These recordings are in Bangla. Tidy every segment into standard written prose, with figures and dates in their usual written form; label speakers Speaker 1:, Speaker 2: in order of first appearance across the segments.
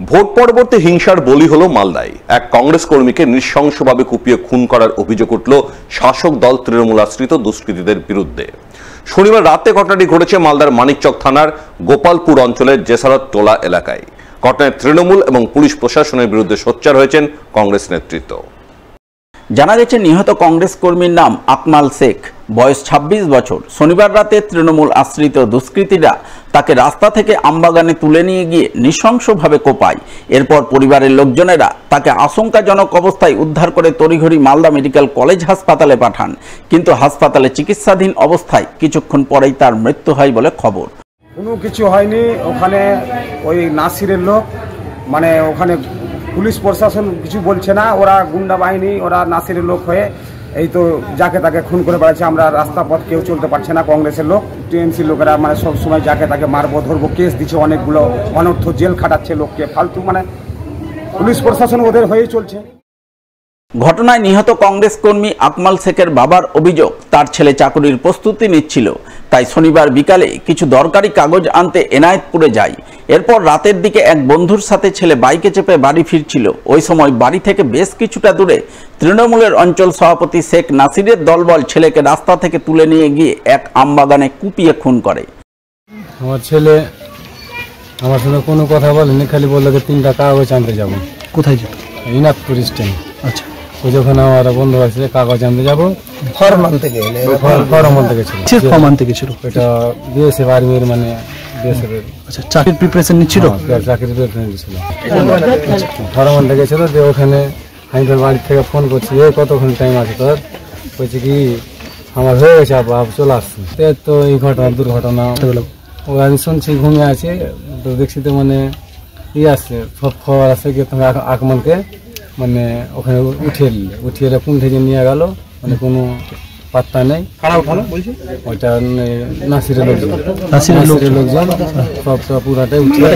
Speaker 1: ভোট পরবর্তী হিংসার বলি হলো মালদায় এক কংগ্রেস কর্মীকে নৃশংসভাবে কুপিয়ে খুন করার অভিযোগ উঠল শাসক দল তৃণমূল আশ্রিত দুষ্কৃতীদের বিরুদ্ধে। শনিবার রাতে ঘটনাটি ঘটেছে মালদার মানিকচক থানার গোপালপুর অঞ্চলের জেসারত টোলা এলাকায়। ঘটনায় তৃণমূল এবং পুলিশ প্রশাসনের বিরুদ্ধে সোচ্চার হয়েছেন কংগ্রেস নেতৃত্ব।
Speaker 2: জানা গেছে নিহত কংগ্রেস কর্মীর নাম আকমাল শেখ, বয়স 26 বছর। শনিবার রাতে তৃণমূল আশ্রিত দুষ্কৃতীরা তাকে রাস্তা থেকে আমবাগানে তুলে নিয়ে গিয়ে নৃশংসভাবে কোপায়। এরপর পরিবারের লোকজনেরা তাকে আশঙ্কাজনক অবস্থায় উদ্ধার করে তড়িঘড়ি মালদা মেডিকেল কলেজ হাসপাতালে পাঠান, কিন্তু হাসপাতালে চিকিৎসাধীন অবস্থায় কিছুক্ষণ পরেই তার মৃত্যু হয় বলে খবর।
Speaker 3: কোনো কিছু হয়নি, ওখানে ওই নাসিরের লোক, মানে ওখানে পুলিশ প্রশাসন কিছু বলছে না, ওরা গুন্ডা বাহিনী, ওরা নাসিরের লোক হয়ে এই তো যাকে তাকে খুন করে বেড়াচ্ছে। আমরা রাস্তা পথ কেউ চলতে পারছে না, কংগ্রেসের লোক, টিএমসির লোকেরা মানে সব সময় যাকে তাকে মারবো ধরবো কেস দিচ্ছে, অনেকগুলো অনর্থ জেল খাটাচ্ছে লোককে ফালতু, মানে পুলিশ প্রশাসন ওদের হয়েই চলছে।
Speaker 2: ঘটনায় নিহত কংগ্রেস কর্মী আকমাল শেখের বাবার অভিযোগ, তার ছেলে চাকরির প্রস্তুতি নিচ্ছিল, তাই শনিবার বিকালে কিছু দরকারি কাগজ আনতে এনায়েতপুরে যায়। এরপর রাতের দিকে এক বন্ধুর সাথে ছেলে বাইকে চেপে বাড়ি ফিরছিল। ওই সময় বাড়ি থেকে বেশ কিছুটা দূরে তৃণমূলের অঞ্চল সভাপতি শেখ নাসিরের দলবল ছেলেকে রাস্তা থেকে তুলে নিয়ে গিয়ে এক আমবাগানে কুপিয়ে খুন করে।
Speaker 4: আমার ছেলে আমার সঙ্গে কোনো কথা বলেনি, খালি বললো যে 3টা কাগজ আনতে যাবো।
Speaker 2: কোথায় যেত?
Speaker 4: ইনাতপুর স্ট্যান্ড।
Speaker 2: আচ্ছা,
Speaker 4: ওই যখন আমার বন্ধু আছে কাগজ আনতে যাবো, ফর্ম আনতে গেছিল।
Speaker 2: ফর্ম আনতে গেছিল,
Speaker 4: এটা বিএসএফ আর্মির, মানে বিএসএফ।
Speaker 2: আচ্ছা, চাকরির প্রিপারেশন নিচ্ছিল?
Speaker 4: চাকরির প্রিপারেশন নিচ্ছিল, ফর্ম আনতে গেছিল। যে ওখানে আমি তোর বাড়ি থেকে ফোন করছি, কতক্ষণ টাইম আছে তোর? বলছে কি আমার হয়ে গেছে, আবার চলে আসছি। তো এই ঘটনা দুর্ঘটনা ও আমি শুনছি, ঘুমিয়ে আছি তো দেখছি তো মানে আসছে সব খবর আছে কি তুমি আকমালকে মানে ওখানে উঠিয়ে পুঁথে নিয়ে গেল, মানে কোনো পাত্তা নেই। ওইটা নাসিরের লোকজন সব পুরাটাই উঠিয়ে।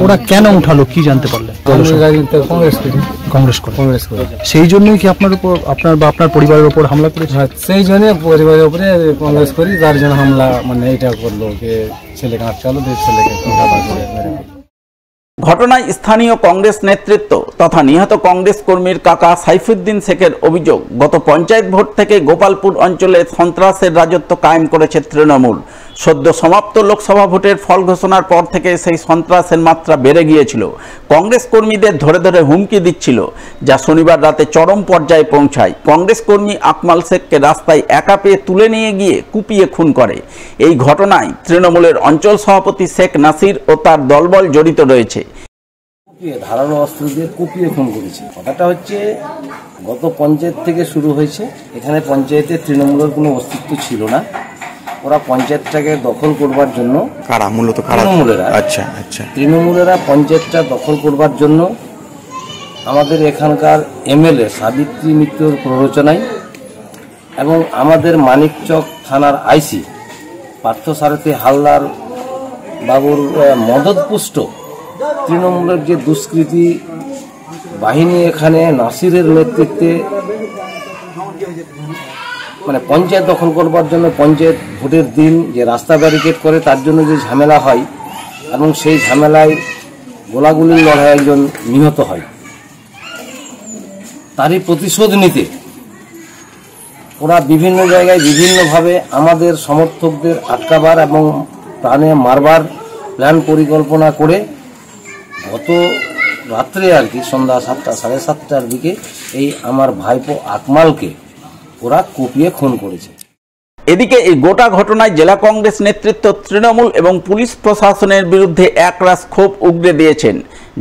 Speaker 5: ওরা কেন উঠালো কি জানতে পারলেন?
Speaker 4: কংগ্রেস করে
Speaker 5: সেই জন্যই কি আপনার উপর আপনার বা আপনার পরিবারের উপর হামলা করেছে?
Speaker 4: সেই জন্য পরিবারের উপরে কংগ্রেস করি, যার জন্য হামলা মানে এটা করলো যে ছেলেকে আটকালো, ছেলেকে।
Speaker 2: ঘটনায় স্থানীয় কংগ্রেস নেতৃত্ব তথা নিহত কংগ্রেস কর্মীর কাকা সাইফুদ্দিন শেখের অভিযোগ, গত পঞ্চায়েত ভোট থেকে গোপালপুর অঞ্চলে সন্ত্রাসের রাজত্ব কায়েম করেছে তৃণমূল। সদ্য সমাপ্ত লোকসভা ভোটের ফল ঘোষণার পর থেকে সেই সন্ত্রাসের মাত্রা বেড়ে গিয়েছিল। কংগ্রেস কর্মীদের ধরে ধরে হুমকি দিচ্ছিল, যা শনিবার রাতে চরম পর্যায়ে পৌঁছায়। কংগ্রেস কর্মী আকমাল শেখকে রাস্তায় একা পেয়ে তুলে নিয়ে গিয়ে কুপিয়ে খুন করে। এই ঘটনায় তৃণমূলের অঞ্চল সভাপতি শেখ নাসির ও তার দলবল জড়িত রয়েছে।
Speaker 6: ধারালো অস্ত্র দিয়ে কুপিয়ে খুন করেছে। কথাটা হচ্ছে গত পঞ্চায়েত থেকে শুরু হয়েছে। এখানে পঞ্চায়েতে তৃণমূলের কোনো অস্তিত্ব ছিল না। ওরা পঞ্চায়েতটাকে দখল করবার জন্য, তৃণমূলেরা পঞ্চায়েতটা দখল করবার জন্য আমাদের এখানকার এমএলএ সাবিত্রী মিত্রর প্ররোচনায় এবং আমাদের মানিকচক থানার আইসি পার্থসারথী হালদার বাবুর মদতপুষ্ট তৃণমূলের যে দুষ্কৃতী বাহিনী এখানে নাসিরের নেতৃত্বে মানে পঞ্চায়েত দখল করবার জন্য, পঞ্চায়েত ভোটের দিন যে রাস্তা ব্যারিকেড করে তার জন্য যে ঝামেলা হয় এবং সেই ঝামেলায় গোলাগুলির লড়াই একজন নিহত হয়, তারই প্রতিশোধ নিতে ওরা বিভিন্ন জায়গায় বিভিন্নভাবে আমাদের সমর্থকদের আটকাবার এবং প্রাণে মারবার প্ল্যান পরিকল্পনা করে গত রাত্রে আর কি সন্ধ্যা 7টা সাড়ে 7টার দিকে এই আমার ভাইপো আকমালকে ওরা কুপিয়ে খুন করেছে।
Speaker 2: এদিকে এই গোটা ঘটনায় জেলা কংগ্রেস নেতৃত্ব তৃণমূল এবং পুলিশ প্রশাসনের বিরুদ্ধে একরাশ ক্ষোভ উগরে দিয়েছেন।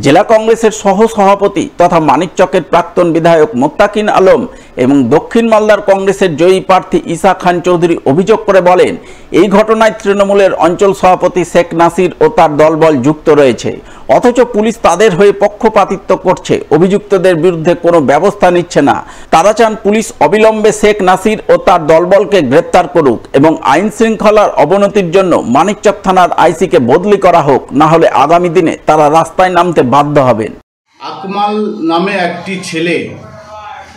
Speaker 2: জেলা কংগ্রেসের সহ সভাপতি তথা মানিকচকের প্রাক্তন বিধায়ক মোত্তাকিন আলম এবং দক্ষিণ মালদার কংগ্রেসের জয়ী প্রার্থী ঈসা খান চৌধুরী অভিযোগ করে বলেন, এই ঘটনায় তৃণমূলের অঞ্চল সভাপতি শেখ নাসির ও তার দলবল যুক্ত রয়েছে, অথচ পুলিশ তাদের হয়ে পক্ষপাতিত্ব করছে, অভিযুক্তদের বিরুদ্ধে কোনো ব্যবস্থা নিচ্ছে না। তারা চান পুলিশ অবিলম্বে শেখ নাসির ও তার দলবলকে গ্রেপ্তার করুক এবং আইন শৃঙ্খলার অবনতির জন্য মানিকচক থানার আইসিকে বদলি করা হোক, না হলে আগামী দিনে তারা রাস্তায় নামতে বাধ্য হবেন।
Speaker 7: আকমাল নামে একটি ছেলে,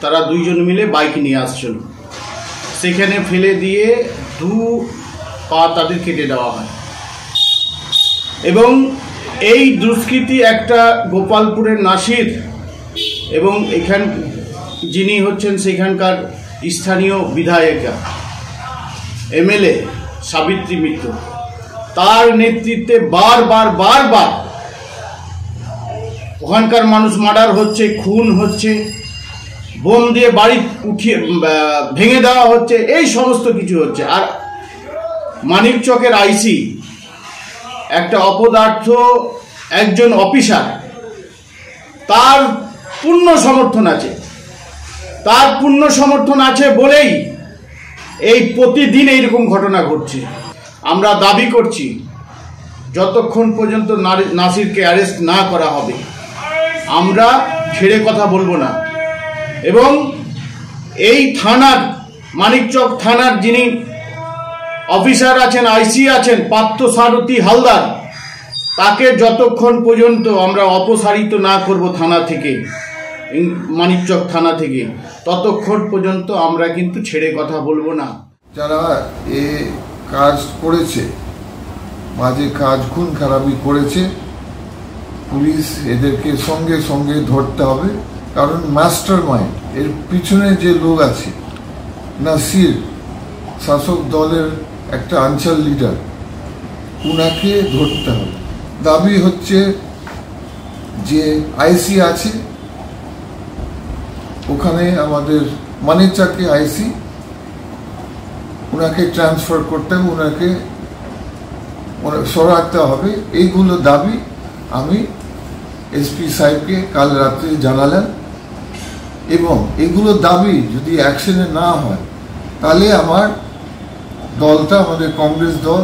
Speaker 7: তারা দুইজন মিলে বাইক নিয়ে আসছিল, সেখানে ফেলে দিয়ে 2 পা তাদের কেটে দেওয়া হয় এবং এই দুষ্কৃতী একটা গোপালপুরের নাসির এবং যিনি হচ্ছেন সেখানকার স্থানীয় বিধায়িকা এমএলএ সাবিত্রী মিত্র, তার নেতৃত্বে বারবার ওখানকার মানুষ মার্ডার হচ্ছে, খুন হচ্ছে, বোম দিয়ে বাড়ি ভেঙে দেওয়া হচ্ছে, এই সমস্ত কিছু হচ্ছে। আর মানিকচকের আইসি একটা অপদার্থ একজন অফিসার, তার পূর্ণ সমর্থন আছে বলেই এই প্রতিদিন এইরকম ঘটনা ঘটছে। আমরা দাবি করছি যতক্ষণ পর্যন্ত নাসিরকে অ্যারেস্ট না করা হবে আমরা ছেড়ে কথা বলবো না। এবং এই থানার, মানিকচক থানার যিনি অফিসার আছেন, আইসি আছেন পার্থসারথী হালদার, তাকে যতক্ষণ পর্যন্ত আমরা অপসারিত না করব থানা থেকে, মানিকচক থানা থেকে, ততক্ষণ পর্যন্ত আমরা কিন্তু ছেড়ে কথা বলবো না।
Speaker 8: যারা এ কাজ করেছে, বাজে কাজ, খুন খারাপি করেছে, পুলিশ এদেরকে সঙ্গে সঙ্গে ধরতে হবে। কারণ মাস্টার মাইন্ড, এর পিছনে যে লোক আছে নাসির, শাসক দলের একটা অঞ্চল লিডার, উনাকে ধরতে হবে। দাবি হচ্ছে যে আইসি আছে ওখানে, আমাদের মানিকচকে আইসি, ওনাকে ট্রান্সফার করতে হবে, ওনাকে সরাতে হবে। এইগুলো দাবি আমি এসপি সাহেবকে কাল রাত্রে জানালাম, এবং এগুলো দাবি যদি অ্যাকশনে না হয় তাহলে আমার দলটা, আমাদের কংগ্রেস দল,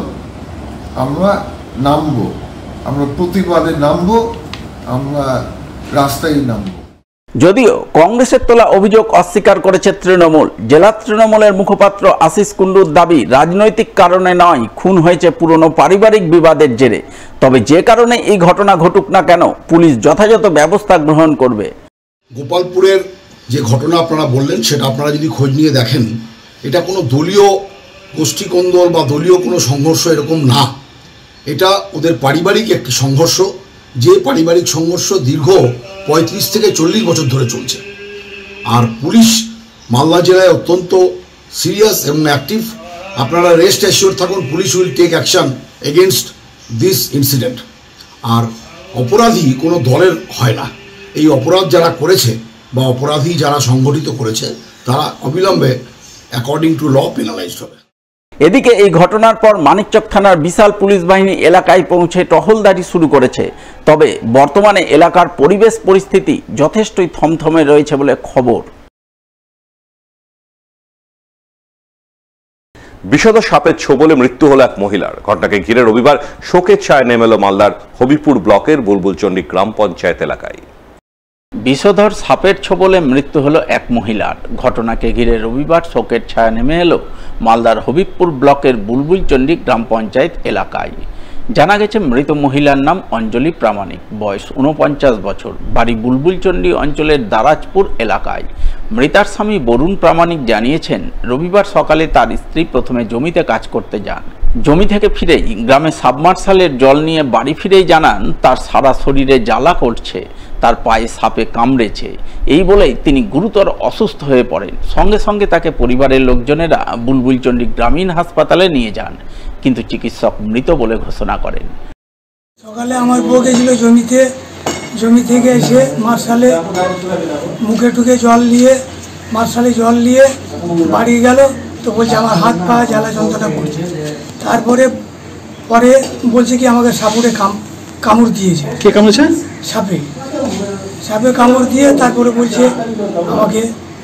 Speaker 8: আমরা নামবো, আমরা প্রতিবাদে নামবো, আমরা রাস্তায় নামবো।
Speaker 2: যদিও কংগ্রেসের তোলা অভিযোগ অস্বীকার করেছে তৃণমূল। জেলা তৃণমূলের মুখপাত্র আশিস কুন্ডুর দাবি, রাজনৈতিক কারণে নয়, খুন হয়েছে পুরনো পারিবারিক বিবাদের জেরে। তবে যে কারণে এই ঘটনা ঘটুক না কেন, পুলিশ যথাযথ ব্যবস্থা গ্রহণ করবে।
Speaker 9: গোপালপুরের যে ঘটনা আপনারা বললেন, সেটা আপনারা যদি খোঁজ নিয়ে দেখেন, এটা কোনো দলীয় গোষ্ঠীকন্দল বা দলীয় কোনো সংঘর্ষ এরকম না। এটা ওদের পারিবারিক একটি সংঘর্ষ, যে পারিবারিক সংঘর্ষ দীর্ঘ 35 থেকে 40 বছর ধরে চলছে। আর পুলিশ মালদা জেলায় অত্যন্ত সিরিয়াস এবং অ্যাক্টিভ। আপনারা রেস্ট অ্যাসিওর থাকুন, police will take action against this incident. আর অপরাধী কোনো দলের হয় না। এই অপরাধ যারা করেছে বা অপরাধী যারা সংগঠিত করেছে, তারা অবিলম্বে অ্যাকর্ডিং টু ল পেনালাইজড হবে।
Speaker 2: এদিকে এই ঘটনার পর মানিকচক থানার বিশাল পুলিশ বাহিনী এলাকায় পৌঁছে টহলদারি শুরু করেছে। তবে বর্তমানে এলাকার পরিবেশ পরিস্থিতি যথেষ্টই থমথমে রয়েছে বলে খবর।
Speaker 1: বিষধ সাপের ছোবলে মৃত্যু হল এক মহিলার। ঘটনাকে ঘিরে রবিবার শোকের ছায়া নেমে এলো মালদার হবিপুর ব্লকের বুলবুলচন্ডী গ্রাম পঞ্চায়েত এলাকায়।
Speaker 2: বিষধর সাপের ছোবলে মৃত্যু হলো এক মহিলার। ঘটনাকে ঘিরে রবিবার শোকের ছায়া নেমে এলো মালদার হবিবপুর ব্লকের বুলবুলচন্ডী গ্রাম পঞ্চায়েত এলাকায়। জানা গেছে, মৃত মহিলার নাম অঞ্জলি প্রামাণিক, বয়স 49 বছর, বাড়ি বুলবুলচন্ডী অঞ্চলের দারাজপুর এলাকায়। মৃতার স্বামী বরুণ প্রামাণিক জানিয়েছেন, রবিবার সকালে তার স্ত্রী প্রথমে জমিতে কাজ করতে যান। জমি থেকে ফিরেই গ্রামে সাবমার্শালের জল নিয়ে বাড়ি ফিরেই জানান তার সারা শরীরে জ্বালা করছে, তার পায়ে সাপে কামড়েছে। এই বলেই তিনি গুরুতর অসুস্থ হয়ে পড়েন। সঙ্গে সঙ্গে তাকে পরিবারের লোকজনেরা বুলবুলচন্ডী গ্রামীণ হাসপাতালে নিয়ে যান, কিন্তু চিকিৎসক মৃত বলে ঘোষণা করেন।
Speaker 10: সকালে আমার বউ গেছিল জমি থেকে এসে মার্শালে মুখে টুকে জল নিয়ে, মার্শালে জল নিয়ে বাড়ি গেল, তো বলছে আমার হাত পা জ্বালা যন্ত্রণা করছে। তারপরে বলছে কি আমাকে সাপুরে কামড় দিয়েছে।
Speaker 5: কে কামড়েছে?
Speaker 10: সাপে কামড় দিয়ে তারপরে বলছে আমাকে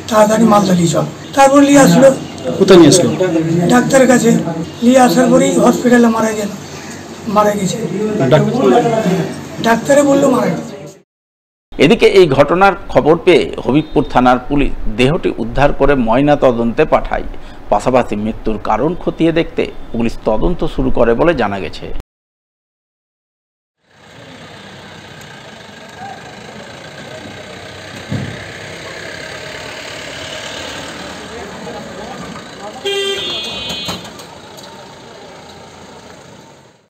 Speaker 10: তাড়াতাড়ি মালদা নিয়ে চল। তারপর নিয়ে আসলো।
Speaker 5: কোথায় নিয়ে আসলো?
Speaker 10: ডাক্তারের কাছে নিয়ে আসার পরেই হসপিটালে মারা গেছে। ডাক্তারে বললো মারা গেছে।
Speaker 2: এদিকে এই ঘটনার খবর পেয়ে হবিবপুর থানার পুলিশ দেহটি উদ্ধার করে ময়না তদন্তে পাঠায়। পাশাপাশি মৃত্যুর কারণ খতিয়ে দেখতে পুলিশ তদন্ত শুরু করে বলে জানা গেছে।